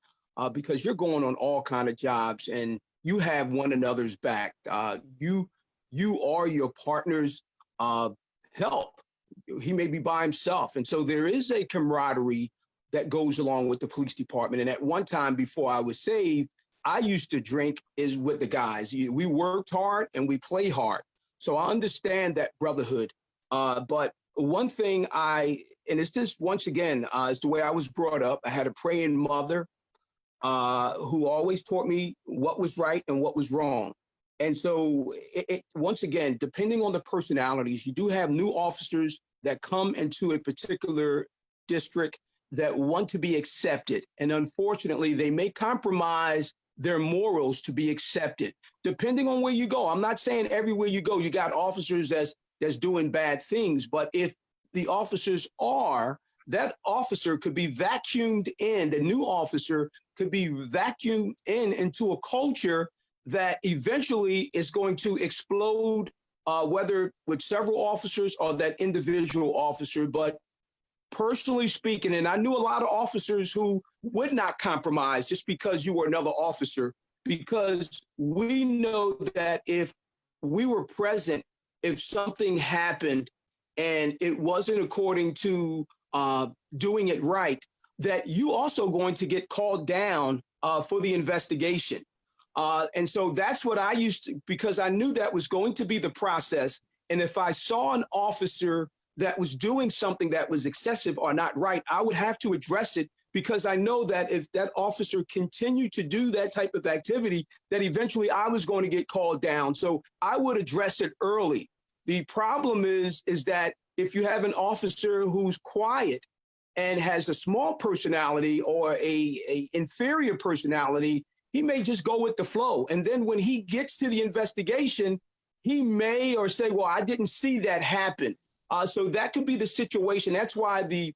Speaker 6: because you're going on all kind of jobs and you have one another's back. You are your partner's help. He may be by himself. And so there is a camaraderie that goes along with the police department. And at one time before I was saved, I used to drink with the guys. We worked hard and we play hard. So I understand that brotherhood. But one thing and it's just, once again, it's the way I was brought up. I had a praying mother who always taught me what was right and what was wrong. And so once again, depending on the personalities, you do have new officers that come into a particular district that want to be accepted. And unfortunately, they may compromise their morals to be accepted, depending on where you go. I'm not saying everywhere you go, you got officers that's doing bad things, but if the officers that officer could be vacuumed in, the new officer could be vacuumed into a culture that eventually is going to explode, whether with several officers or that individual officer. But personally speaking, and I knew a lot of officers who would not compromise just because you were another officer, because we know that if we were present, if something happened and it wasn't according to doing it right, that you also going to get called down for the investigation. And so that's what I used to, because I knew that was going to be the process. And if I saw an officer that was doing something that was excessive or not right, I would have to address it, because I know that if that officer continued to do that type of activity, that eventually I was going to get called down. So I would address it early. The problem is that if you have an officer who's quiet and has a small personality or a inferior personality, he may just go with the flow. And then when he gets to the investigation, he may or say, well, I didn't see that happen. So that could be the situation. That's why the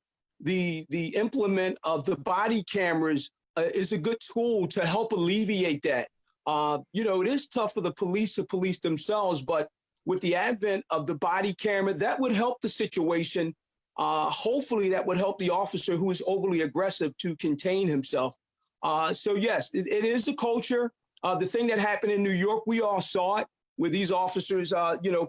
Speaker 6: implement of the body cameras is a good tool to help alleviate that. It is tough for the police to police themselves, but with the advent of the body camera, that would help the situation. Hopefully that would help the officer who is overly aggressive to contain himself. So yes, it is a culture. The thing that happened in New York, we all saw it, where these officers,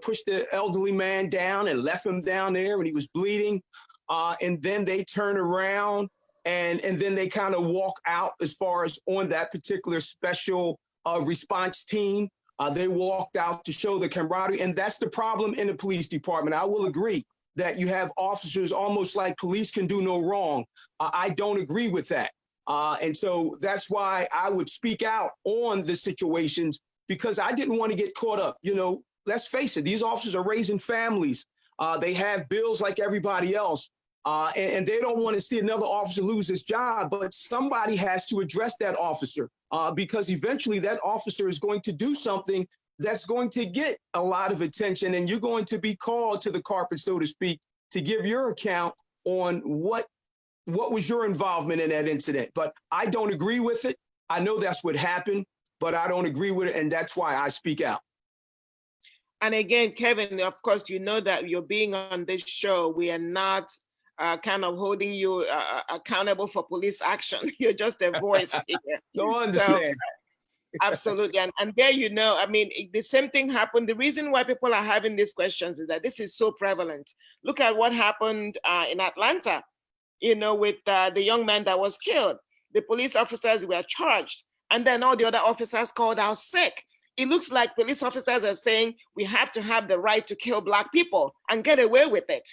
Speaker 6: pushed the elderly man down and left him down there and he was bleeding. And then they turn around and then they kind of walk out as far as on that particular special response team. They walked out to show the camaraderie. And that's the problem in the police department. I will agree that you have officers almost like police can do no wrong. I don't agree with that. And so that's why I would speak out on the situations, because I didn't want to get caught up. Let's face it, these officers are raising families. They have bills like everybody else. And they don't want to see another officer lose his job, but somebody has to address that officer because eventually that officer is going to do something that's going to get a lot of attention, and you're going to be called to the carpet, so to speak, to give your account on what was your involvement in that incident. But I don't agree with it. I know that's what happened, but I don't agree with it, and that's why I speak out.
Speaker 1: And again, Kevin, of course, you know that you're being on this show. We are not kind of holding you accountable for police action. You're just a voice here.
Speaker 6: Don't understand.
Speaker 1: So, absolutely. And there, the same thing happened. The reason why people are having these questions is that this is so prevalent. Look at what happened in Atlanta, with the young man that was killed. The police officers were charged, and then all the other officers called out sick. It looks like police officers are saying we have to have the right to kill Black people and get away with it.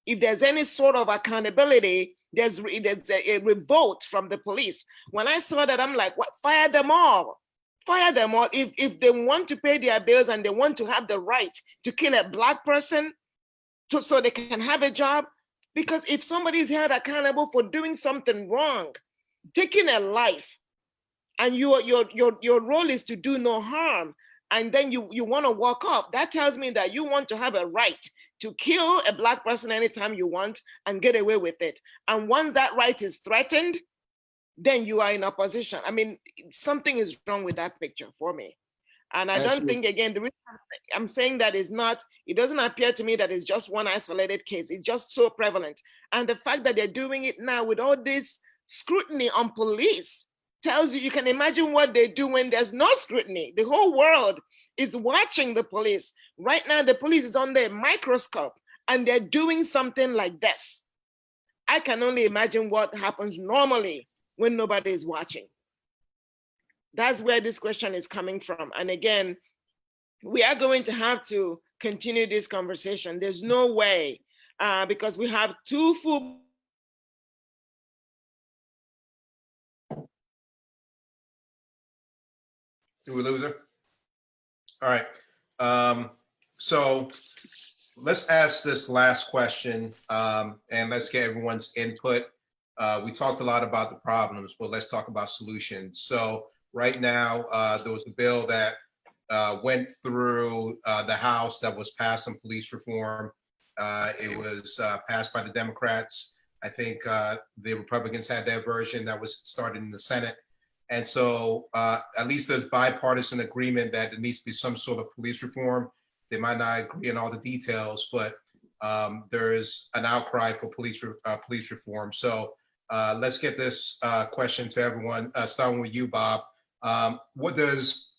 Speaker 1: If there's any sort of accountability, there's a revolt from the police. When I saw that, I'm like, what? Fire them all. Fire them all. If they want to pay their bills and they want to have the right to kill a Black person so they can have a job, because if somebody is held accountable for doing something wrong, taking a life, and your role is to do no harm, and then you want to walk off, that tells me that you want to have a right to kill a Black person anytime you want and get away with it. And once that right is threatened, then you are in opposition. I mean, something is wrong with that picture for me. And I don't think, again, the reason I'm saying that is not, it doesn't appear to me that it's just one isolated case. It's just so prevalent. And the fact that they're doing it now with all this scrutiny on police tells you, you can imagine what they do when there's no scrutiny. The whole world is watching the police. Right now, the police is under a microscope and they're doing something like this. I can only imagine what happens normally when nobody is watching. That's where this question is coming from. And again, we are going to have to continue this conversation. There's no way, because we have two full.
Speaker 5: Did we lose her? All right. So let's ask this last question, and let's get everyone's input. We talked a lot about the problems, but let's talk about solutions. So right now, there was a bill that went through the House that was passed on police reform. It was passed by the Democrats. I think the Republicans had their version that was started in the Senate. And so at least there's bipartisan agreement that there needs to be some sort of police reform. They might not agree on all the details, but there is an outcry for police reform. So let's get this question to everyone, starting with you, Bob. What does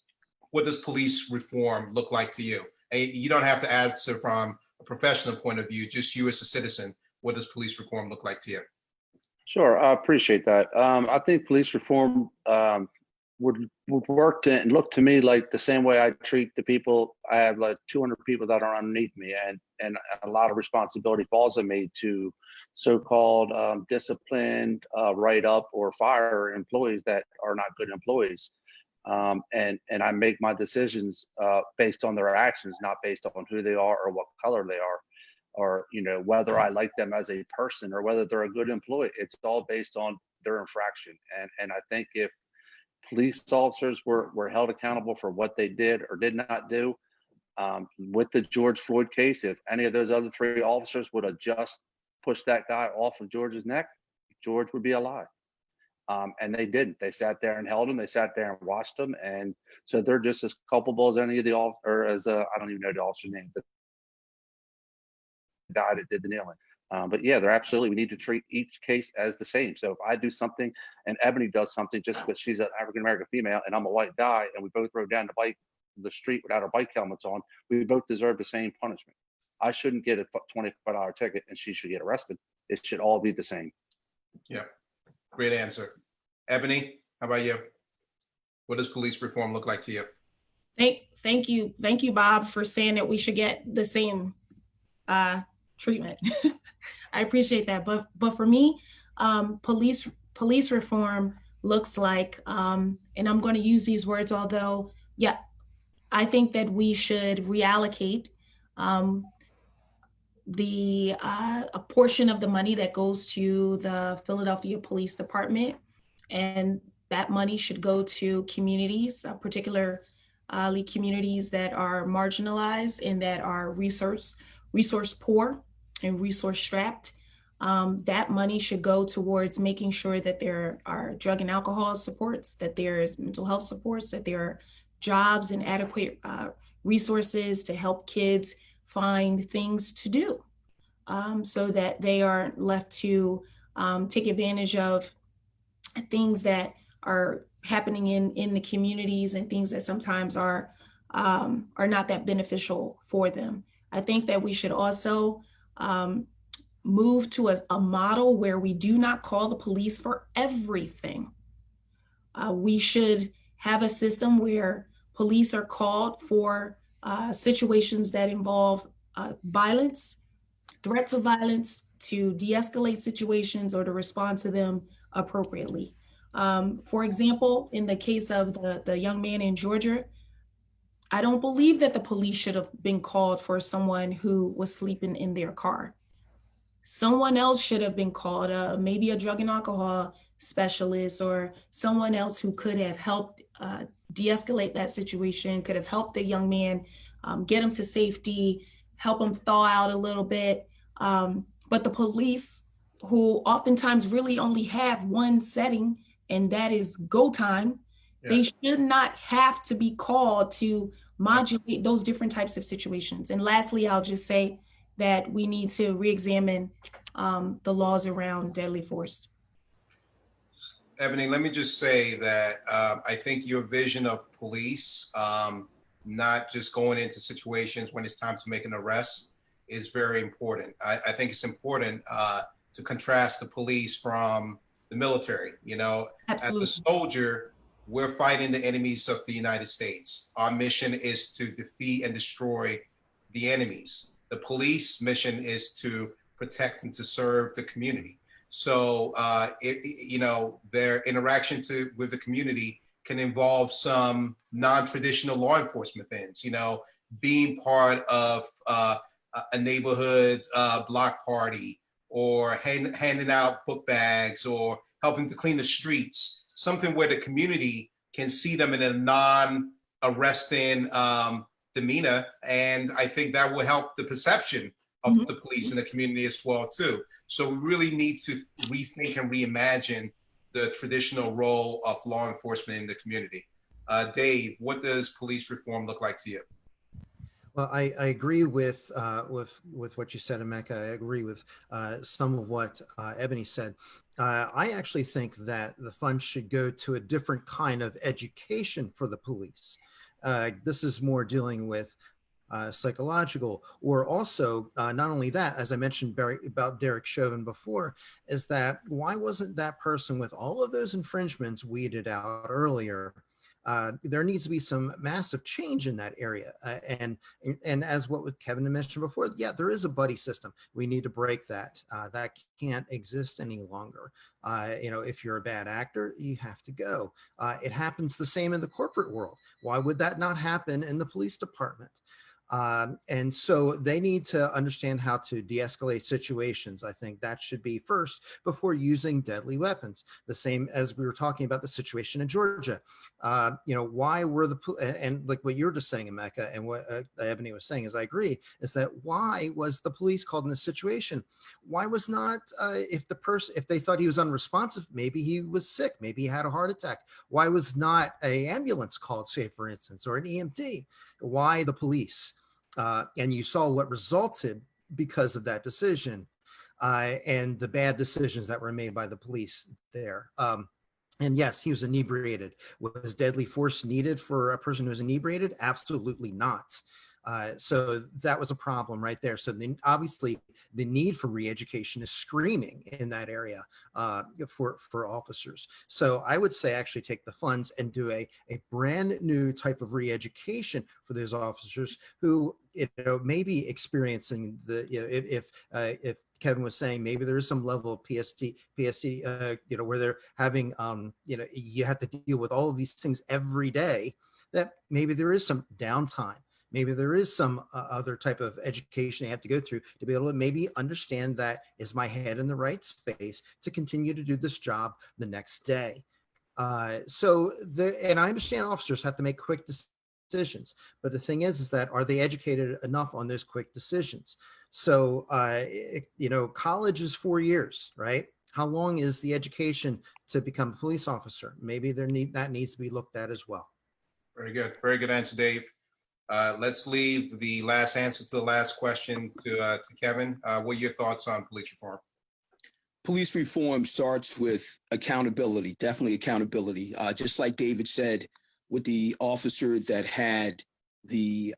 Speaker 5: police reform look like to you? And you don't have to answer from a professional point of view, just you as a citizen. What does police reform look like to you?
Speaker 4: Sure, I appreciate that. I think police reform would work and look to me like the same way I treat the people. I have like 200 people that are underneath me, and a lot of responsibility falls on me to so-called disciplined, write up or fire employees that are not good employees. And I make my decisions based on their actions, not based on who they are or what color they are, or whether I like them as a person or whether they're a good employee. It's all based on their infraction. And I think if police officers were held accountable for what they did or did not do, with the George Floyd case, if any of those other 3 officers would have just pushed that guy off of George's neck, George would be alive. And they didn't. They sat there and held him. They sat there and watched him. And so they're just as culpable as any of the or as I don't even know the officer's name, the guy that did the kneeling. But yeah, they're absolutely, we need to treat each case as the same. So if I do something and Ebony does something just because she's an African-American female and I'm a white guy, and we both rode down the street without our bike helmets on, we both deserve the same punishment. I shouldn't get a $25 ticket and she should get arrested. It should all be the same.
Speaker 5: Yeah, great answer. Ebony, how about you? What does police reform look like to you?
Speaker 2: Thank you, Bob, for saying that we should get the same treatment. I appreciate that. But for me, police reform looks like, and I'm going to use these words, although, yeah, I think that we should reallocate a portion of the money that goes to the Philadelphia Police Department, and that money should go to communities, particularly communities that are marginalized and that are resource poor and resource strapped. That money should go towards making sure that there are drug and alcohol supports, that there is mental health supports, that there are jobs and adequate resources to help kids find things to do, so that they aren't left to take advantage of things that are happening in the communities and things that sometimes are not that beneficial for them. I think that we should also move to a model where we do not call the police for everything. We should have a system where police are called for situations that involve violence, threats of violence, to de-escalate situations or to respond to them appropriately. For example, in the case of the young man in Georgia, I don't believe that the police should have been called for someone who was sleeping in their car. Someone else should have been called, maybe a drug and alcohol specialist or someone else who could have helped de-escalate that situation, could have helped the young man get him to safety, help him thaw out a little bit. But the police, who oftentimes really only have one setting, and that is go time, they should not have to be called to modulate those different types of situations. And lastly, I'll just say that we need to re-examine the laws around deadly force.
Speaker 5: Ebony, let me just say that I think your vision of police, not just going into situations when it's time to make an arrest, is very important. I think it's important to contrast the police from the military. You know,
Speaker 2: Absolutely.
Speaker 5: as a soldier, we're fighting the enemies of the United States. Our mission is to defeat and destroy the enemies. The police mission is to protect and to serve the community. So, you know, their interaction with the community can involve some non-traditional law enforcement things, you know, being part of a neighborhood block party, or handing out book bags, or helping to clean the streets, something where the community can see them in a non-arresting demeanor. And I think that will help the perception of the police in the community as well too. So we really need to rethink and reimagine the traditional role of law enforcement in the community. Dave, what does police reform look like to you?
Speaker 3: Well, I agree with what you said, Emeka. I agree with some of what Ebony said. I actually think that the funds should go to a different kind of education for the police. This is more dealing with psychological, or also not only that, as I mentioned about Derek Chauvin before, is that why wasn't that person with all of those infringements weeded out earlier? There needs to be some massive change in that area. And as what Kevin mentioned before, yeah, there is a buddy system. We need to break that. That can't exist any longer. You know, if you're a bad actor, you have to go. It happens the same in the corporate world. Why would that not happen in the police department? And so they need to understand how to de-escalate situations. I think that should be first before using deadly weapons. The same as we were talking about the situation in Georgia. You know, why were and like what you're just saying, Emeka, and what Ebony was saying, is I agree, is that why was the police called in this situation? Why was not, if they thought he was unresponsive, maybe he was sick, maybe he had a heart attack. Why was not an ambulance called, say, for instance, or an EMT? Why the police? And you saw what resulted because of that decision, and the bad decisions that were made by the police there. And yes, he was inebriated. Was deadly force needed for a person who was inebriated? Absolutely not. So that was a problem right there. So then obviously the need for re-education is screaming in that area for officers. So I would say actually take the funds and do a brand new type of re-education for those officers who, you know, may be experiencing the, you know, if Kevin was saying maybe there is some level of PTSD, you know, where they're having, you know, you have to deal with all of these things every day, that maybe there is some downtime. Maybe there is some other type of education they have to go through to be able to maybe understand that, is my head in the right space to continue to do this job the next day. And I understand officers have to make quick decisions, but the thing is that are they educated enough on those quick decisions? So, you know, college is 4 years, right? How long is the education to become a police officer? Maybe that needs to be looked at as well.
Speaker 5: Very good. Very good answer, Dave. Let's leave the last answer to the last question to Kevin. What are your thoughts on police reform?
Speaker 6: Police reform starts with accountability, definitely accountability. Just like David said, with the officer that had the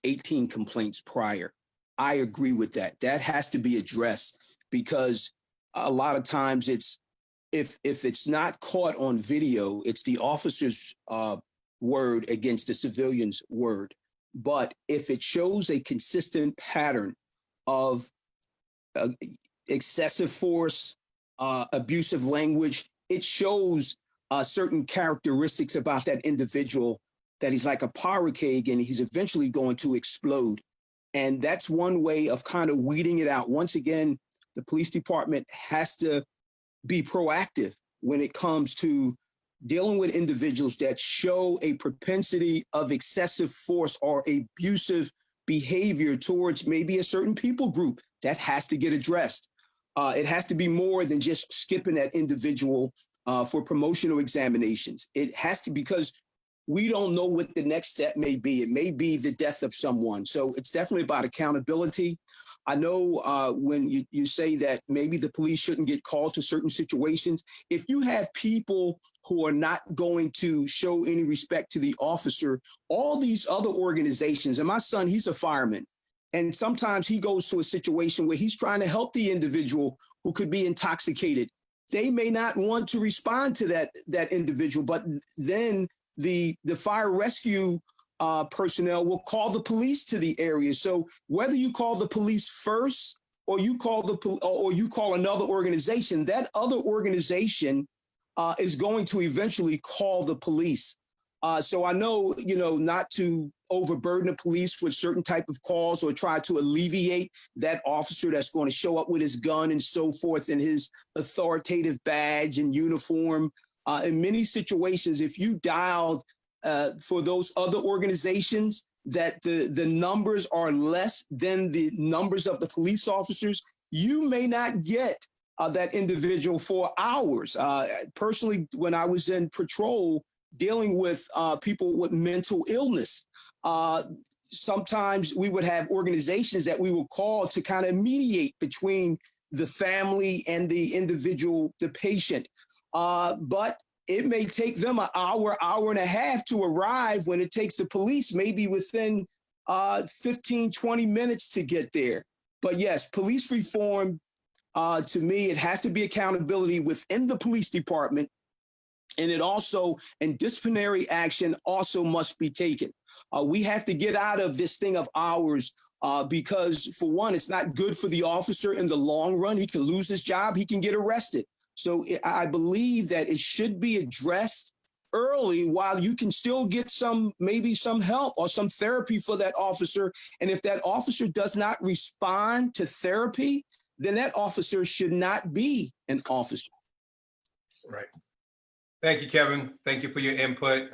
Speaker 6: 18 complaints prior, I agree with that. That has to be addressed, because a lot of times it's, if it's not caught on video, it's the officer's word against the civilian's word. But if it shows a consistent pattern of excessive force, abusive language, it shows certain characteristics about that individual, that he's like a power keg and he's eventually going to explode. And that's one way of kind of weeding it out. Once again, the police department has to be proactive when it comes to dealing with individuals that show a propensity of excessive force or abusive behavior towards maybe a certain people group. That has to get addressed. It has to be more than just skipping that individual for promotional examinations. It has to, because we don't know what the next step may be. It may be the death of someone. So it's definitely about accountability. I know when you say that maybe the police shouldn't get called to certain situations, if you have people who are not going to show any respect to the officer, all these other organizations, and my son, he's a fireman, and sometimes he goes to a situation where he's trying to help the individual who could be intoxicated. They may not want to respond to that individual, but then the fire rescue personnel will call the police to the area. So whether you call the police first or you call another organization, that other organization is going to eventually call the police. So I know, not to overburden the police with certain type of calls or try to alleviate that officer that's going to show up with his gun and so forth and his authoritative badge and uniform. In many situations, if you dialed for those other organizations that the numbers are less than the numbers of the police officers, you may not get that individual for hours. Personally, when I was in patrol dealing with people with mental illness, sometimes we would have organizations that we would call to kind of mediate between the family and the individual, the patient. But it may take them an hour, hour and a half to arrive when it takes the police maybe within 15, 20 minutes to get there. But yes, police reform, to me, it has to be accountability within the police department. And disciplinary action also must be taken. We have to get out of this thing of hours because, for one, it's not good for the officer in the long run. He can lose his job. He can get arrested. So I believe that it should be addressed early while you can still get maybe some help or some therapy for that officer. And if that officer does not respond to therapy, then that officer should not be an officer.
Speaker 5: Right. Thank you, Kevin. Thank you for your input.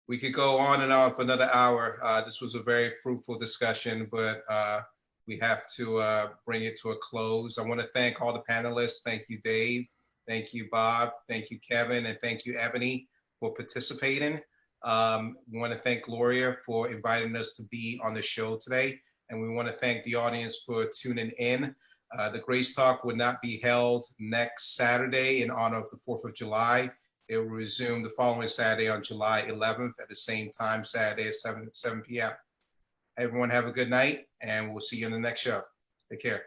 Speaker 5: We could go on and on for another hour. This was a very fruitful discussion, but we have to bring it to a close. I want to thank all the panelists. Thank you, Dave. Thank you, Bob. Thank you, Kevin. And thank you, Ebony, for participating. We want to thank Gloria for inviting us to be on the show today. And we want to thank the audience for tuning in. The Grace Talk would not be held next Saturday in honor of the 4th of July. It will resume the following Saturday on July 11th at the same time, Saturday at 7 p.m. Everyone have a good night, and we'll see you in the next show. Take care.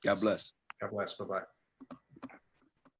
Speaker 6: God bless.
Speaker 5: God bless. Bye-bye.